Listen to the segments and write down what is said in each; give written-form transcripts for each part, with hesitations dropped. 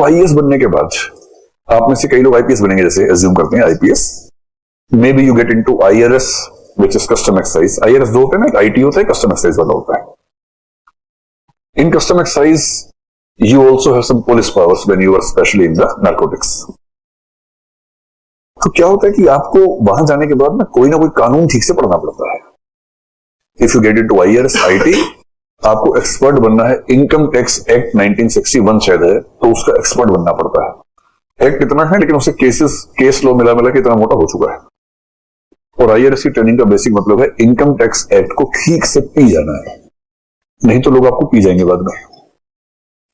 देखो आईएएस बनने के बाद आप में से कई लोग आईपीएस बनेंगे, जैसे एज्यूम करते हैं IPS, may be you get into IRS which is custom excise. IRS दो होते हैं ना, एक आईटी होता है, कस्टम एक्साइज वाला होता है। इन custom excise you also have some police powers when you are especially in the narcotics। तो क्या होता है कि आपको वहां जाने के बाद ना कोई कानून ठीक से पढ़ना पड़ता है। If you get into IRS IT, आपको एक्सपर्ट बनना है। इनकम टैक्स एक्ट 1961 शायद है, तो उसका एक्सपर्ट बनना पड़ता है। एक्ट इतना है लेकिन उससे केस लो मिला के इतना मोटा हो चुका है। और आईआरएस की ट्रेनिंग का बेसिक मतलब है इनकम टैक्स एक्ट को ठीक से पी जाना है, नहीं तो लोग आपको पी जाएंगे बाद में।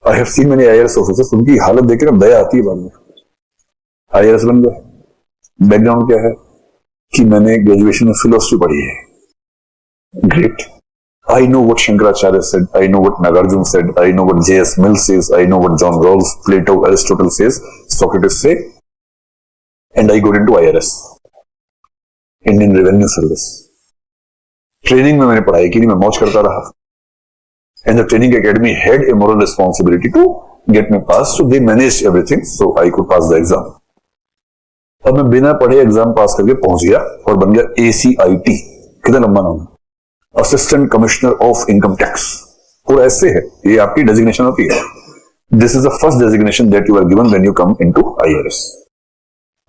I have seen many IRS officers, उनकी हालत देखकर दया आती है बाद में। आईआरएस बन गए, बैकग्राउंड क्या है कि मैंने ग्रेजुएशन में फिलोसफी पढ़ी है, great. I know what Shankaracharya said, I know what Nagarjuna said, I know what JS Mill says, I know what John Rawls, Plato, Aristotle says, Socrates say, and I got into IRS, Indian revenue service. Training में मैंने पढ़ाई की नहीं, मैं मौज करता रहा। And the training academy had a moral responsibility to get me passed, so they managed everything, so I could pass the exam। अब मैं बिना पढ़े एग्जाम पास करके पहुंच गया और बन गया ACIT, कितना लंबा नाम है, assistant commissioner of income tax. और ऐसे है, ये आपकी डेजिग्नेशन होती है। This is the first designation that you are given when you come into IRS.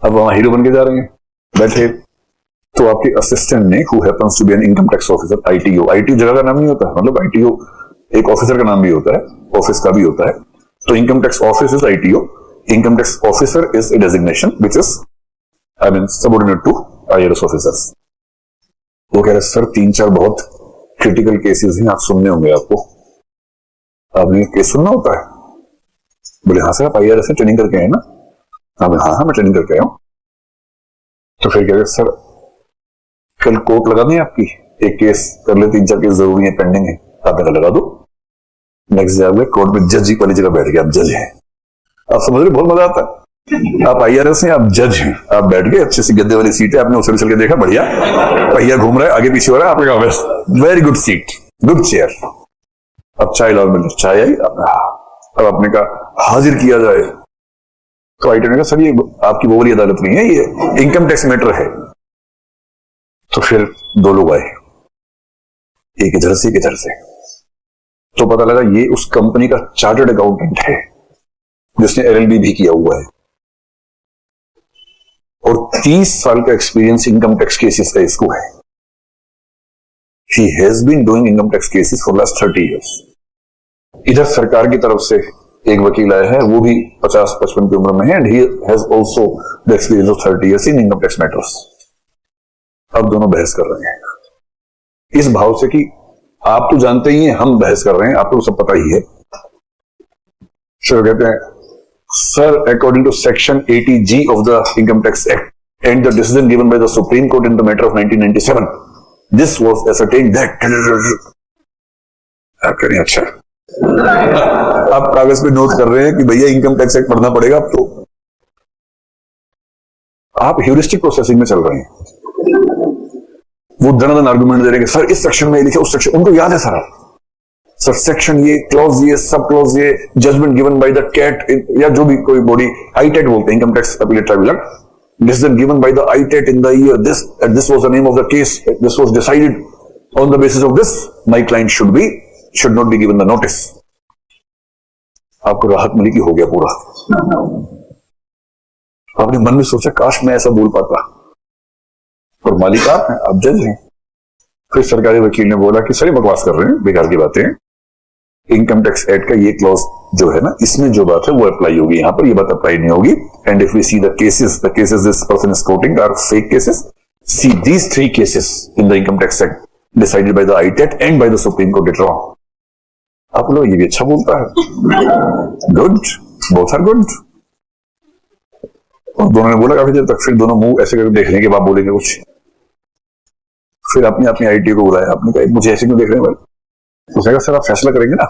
अब वहां हीरो बन के जा रहे हैं, बैठे तो आपके असिस्टेंट ने, who happens to be an income tax officer, ITO। ITO जगह का नाम नहीं होता, मतलब ITO एक ऑफिसर का नाम भी होता है, ऑफिस का भी होता है। तो income tax office is ITO, income tax officer is a designation which is subordinate to IRS officers. वो कह रहे सर 3-4 बहुत क्रिटिकल केसेस हैं, आप सुनने होंगे, आपने केस सुनना होता है। बोले हाँ सर, आप आईआरएस से ट्रेनिंग करके आए ना? हाँ मैं ट्रेनिंग करके आया हूं। तो फिर कह रहे सर कल कोर्ट लगा दें आपकी, एक केस कर ले, 3-4 केस जरूरी है, पेंडिंग है, आप लगा दो। नेक्स्ट डे कोर्ट में जज वाली जगह बैठ गए, आप जज हैं। आप समझ रहे, बहुत मजा आता है। आप आईआरएस हैं, आप जज हैं, आप बैठ गए, अच्छी सी गद्दे वाली सीट है, आपने उछल उछल के देखा, बढ़िया पहिया घूम रहा है, आगे पीछे हो रहा है, आपने कहा very good seat, good chair. अब चाय लाओ, मिले चाय आई, अब आपने कहा हाजिर किया जाए, तो आईटी ने कहा सर ये आपकी वो वाली अदालत नहीं है, ये इनकम टैक्स मैटर है। तो फिर 2 लोग आए, एक इधर से एक इधर से, तो पता लगा ये उस कंपनी का चार्टर्ड अकाउंटेंट है जिसने LLB भी किया हुआ है और 30 साल का एक्सपीरियंस इनकम टैक्स केसेस का इसको है। He has been doing income tax cases for last 30 years। इधर सरकार की तरफ से एक वकील आया है, वो भी 50-55 की उम्र में है, and he has also the experience of 30 years in income tax matters। अब दोनों बहस कर रहे हैं इस भाव से कि आप तो जानते ही हैं, हम बहस कर रहे हैं, आपको सब पता ही है। कहते हैं sir according to section 80G of the income tax act and the decision given by the supreme court in the matter of 1997, this was ascertained that. आप करें अच्छा, आप कागज पे नोट कर रहे हैं कि भैया इनकम टैक्स एक्ट पढ़ना पड़ेगा। अब तो आप ह्यूरिस्टिक प्रोसेसिंग में चल रहे हैं, वो धनाधन आर्गुमेंट दे रहे हैं सर इस सेक्शन में लिखा, उस सेक्शन, उनको याद है सारा, सर सेक्शन ये, क्लॉज ये, सब क्लॉज ये, judgement given by the CAT या जो भी कोई बॉडी, आईटेट बोलते हैं, income tax appellate tribunal, decision given by the ITAT in the year this, this was the name of the case, this was decided on the basis of this, my client should not be given the notice. आपको राहत मिली कि हो गया पूरा। आपने मन में सोचा काश मैं ऐसा बोल पाता, और मालिक आप हैं, आप जज हैं। फिर सरकारी वकील ने बोला कि सर बकवास कर रहे हैं, बेकार की बातें हैं, इनकम टैक्स एक्ट का ये क्लॉज जो है ना, इसमें जो बात है वो अप्लाई होगी, यहां पर ये बात अप्लाई नहीं होगी। And if we see the cases this person is quoting are fake cases, see these 3 cases in the income tax act decided by the ITAT and by the supreme court it wrong. आप लोग ये भी अच्छा बोलता है, good, both are good. और दोनों ने बोला काफी देर तक, फिर दोनों मुंह ऐसे करके देख रहे कि आप बोलेंगे कुछ। फिर आपने अपनी आईटी को बुलाया, आपने कहा मुझे ऐसे क्यों देख रहे हैं भाई? उसने कहा सर आप फैसला करेंगे ना?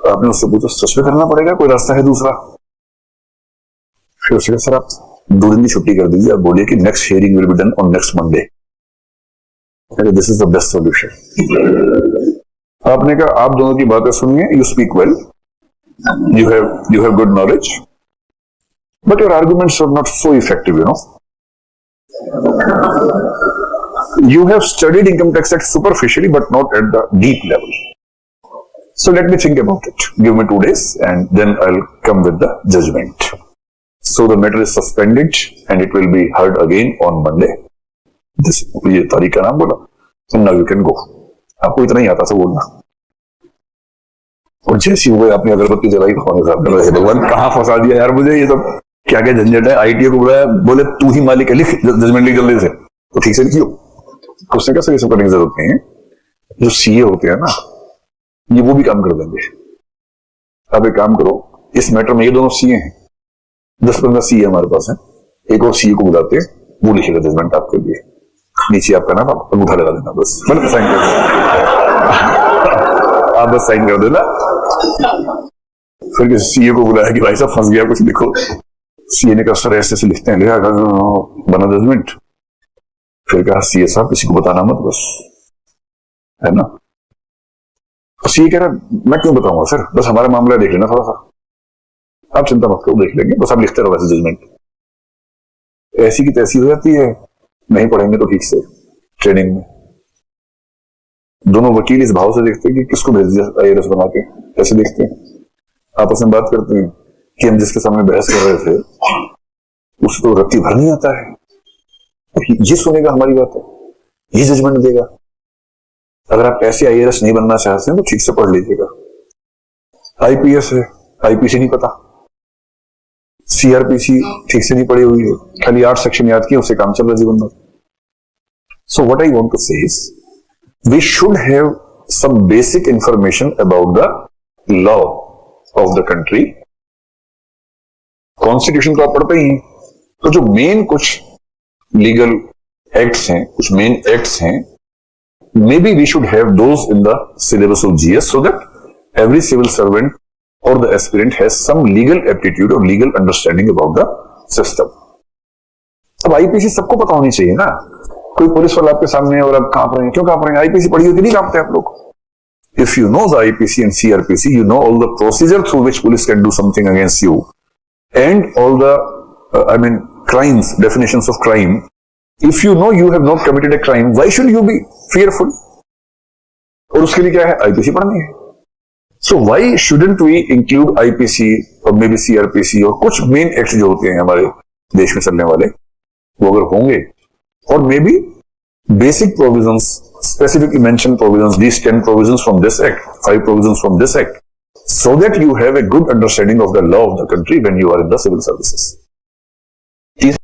तो आपने उससे पूछा सच में करना पड़ेगा, कोई रास्ता है दूसरा? फिर उसने कहा सर आप 2 दिन की छुट्टी कर दीजिए, आप बोलिए कि next hearing will be done on next Monday. This is the best solution. आपने कहा आप दोनों की बातें सुनिए, you speak well, you have good knowledge, but your arguments are not so effective, you know. You have studied income tax act superficially, but not at the deep level. So let me think about it. Give me 2 days and then I'll come with the judgment. So the matter is suspended and it will be heard again on Monday. This ये तारीख का नाम बोला. So now you can go. आपको इतना ही आता था बोलना. और जैसी हुए आपने अगरबत्ती जलाई भगवान कहाँ फंसा दिया यार मुझे. ये सब क्या क्या झंझट है. आईटीओ को बुलाया, बोले तू ही मालिक है, लिख जजमेंट लिख जल्दी से. तो ठीक से लिखियो. उसने कैसे ये सब करने की जरूरत नहीं है. जो सीए होते हैं ना, ये वो भी काम कर देंगे. अब एक काम करो, इस मैटर में ये दोनों सीए हैं, 10-15 सीए हमारे पास हैं. एक और सीए को बुलाते हैं, वो लिखेगा जजमेंट आपके लिए. नीचे आपका नाम, आप अंगूठा लगा देना बस. मतलब साइन कर देना, आप बस साइन कर देना. फिर किसी सीए को बुलाया कि भाई साहब फंस गया, कुछ लिखो. सीए ने कहा सर ऐसे लिखते हैं, लिखा बना जजमेंट. फिर कहा सीए साहब किसी को बताना मत बस, है ना. तो सीए कह रहा मैं क्यों बताऊंगा सर, बस हमारा मामला देख लेना थोड़ा सा, आप चिंता मत करो, देख लेंगे, बस आप लिखते रहो वैसे जजमेंट. ऐसी की तैसी हो जाती है. नहीं पढ़ेंगे तो ठीक से ट्रेनिंग में दोनों वकील इस भाव से देखते हैं कि किसको भेज दिया आईआरएस बना के. ऐसे देखते हैं, आपस में बात करते हैं कि हम जिसके सामने बहस कर रहे थे उसे तो रत्ती भर नहीं आता है, ये सुनेगा हमारी बात है, ये जजमेंट देगा. अगर आप ऐसे आईआरएस नहीं बनना चाहते हैं तो ठीक से पढ़ लीजिएगा. आईपीएस है, आईपीसी नहीं पता, सीआरपीसी ठीक से नहीं पढ़ी हुई है, खाली 8 सेक्शन याद किए, उससे काम चल रहा जीवन में. So what I want to say is we should have some basic information about the law of the country. Constitution तो आप पढ़ते ही हैं, तो जो मेन कुछ लीगल एक्ट्स हैं, कुछ मेन एक्ट्स हैं, may be we should have those in the syllabus of GS so that every civil servant or the aspirant has some legal aptitude or legal understanding about the system. अब IPC सबको पता होनी चाहिए ना. कोई police वाला आपके सामने और आप कांप रहे हैं, क्यों कांप रहे हैं? आईपीसी पढ़ी होती नहीं कांपते आप लोग. If you know the IPC and CRPC, you know all the procedure through which police can do something against you and all the crimes, definitions of crime. If you know you have not committed a crime, why should you be fearful? और उसके लिए क्या है? IPC पढ़नी है. So why shouldn't we include IPC or maybe CRPC और कुछ main act जो होते हैं हमारे देश में चलने वाले, वो अगर होंगे, और may be basic provisions, specifically mention provisions, these 10 provisions from this act, 5 provisions from this act, so that you have a good understanding of the law of the country when you are in the civil services.